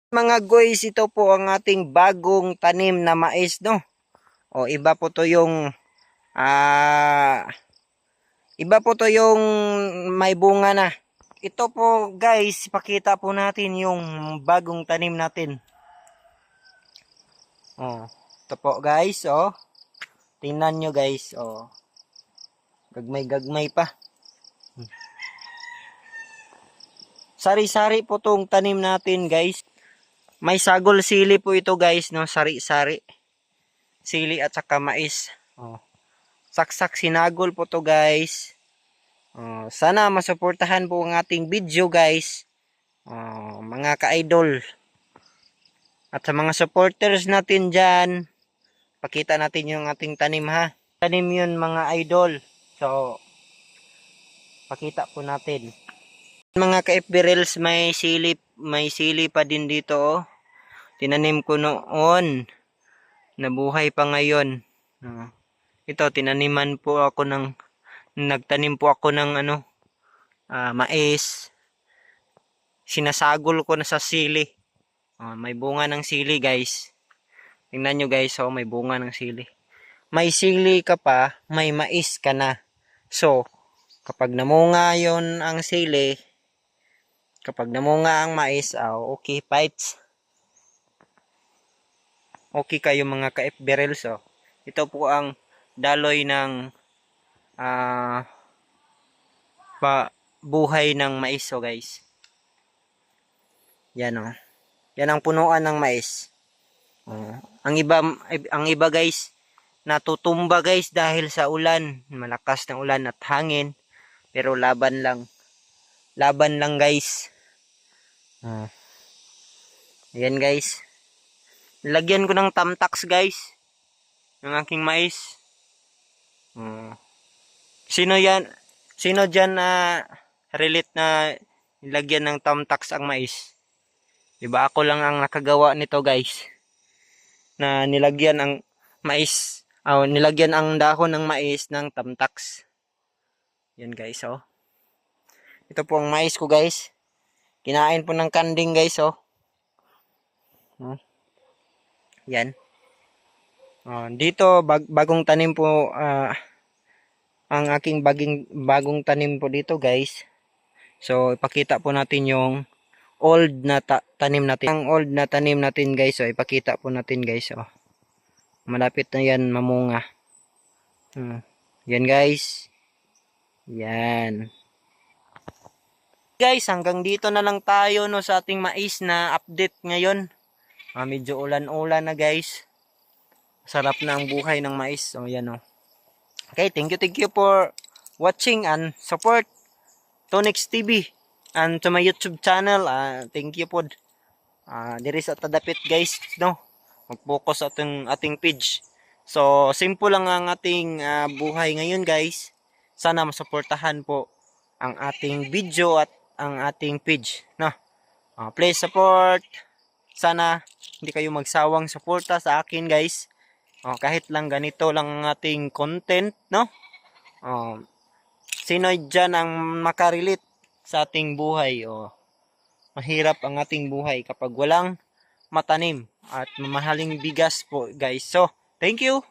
Mga guys, ito po ang ating bagong tanim na mais, no? O iba po to yung iba po to yung may bunga na. Ito po guys, ipakita po natin yung bagong tanim natin. Oh, ito po guys, oh. Tingnan nyo guys, oh. Gagmay-gagmay pa. Sari-sari po tong tanim natin guys. May sagol sili po ito guys, no? Sari-sari. Sili at saka mais. Oh. Saksak sinagol po to guys. Sana masuportahan po ang ating video guys. Mga ka-idol. At sa mga supporters natin dyan, pakita natin yung ating tanim ha. Tanim yun mga idol. So, pakita po natin. Mga ka-FB Reels, may sili pa din dito oh. Tinanim ko noon. Nabuhay pa ngayon. Ito, nagtanim po ako ng mais. Sinasagol ko na sa sili. May bunga ng sili guys. Tingnan nyo guys, oh, may bunga ng sili. May sili ka pa, may mais ka na. So, kapag namunga yon ang sili, kapag namunga ang mais, okay fights. Okay kayo mga ka-FB Reels, oh. Ito po ang daloy ng buhay ng mais, oh guys. Yan oh. Yan ang punuan ng mais. Ang iba guys, natutumba guys dahil sa ulan, malakas na ulan at hangin. Pero laban lang. Laban lang guys. Ayan guys. Lagyan ko ng tamtax guys. Ng aking mais. Sino yan? Sino dyan relate na lagyan ng tamtax ang mais? Diba ako lang ang nakagawa nito guys. Na nilagyan ang mais. Nilagyan ang dahon ng mais ng tamtax. Yan guys oh. Ito po ang mais ko guys. Kinain po ng kanding guys oh. Yan. Dito bagong tanim po ang aking bagong tanim po dito guys. So ipakita po natin yung old na tanim natin. Ang old na tanim natin guys, so ipakita po natin guys oh. Malapit na yan mamunga. Yan guys. Yan. Guys, hanggang dito na lang tayo no sa ating mais na update ngayon. Medyo ulan-ulan na guys. Sarap na ang buhay ng mais. So yan oh. Okay, thank you for watching and support Tonix TV and to my YouTube channel. Thank you po. Diri sa tadapit guys, no. Mag-focus sa ating page. So, simple lang ang ating buhay ngayon guys. Sana masuportahan po ang ating video at ang ating page, no. Please support. Sana hindi kayo magsawang suporta sa akin guys. Kahit lang ganito lang ang ating content, no? Sino dyan ang makarelate sa ating buhay? Mahirap ang ating buhay kapag walang matanim at mamahaling bigas po, guys. So, thank you!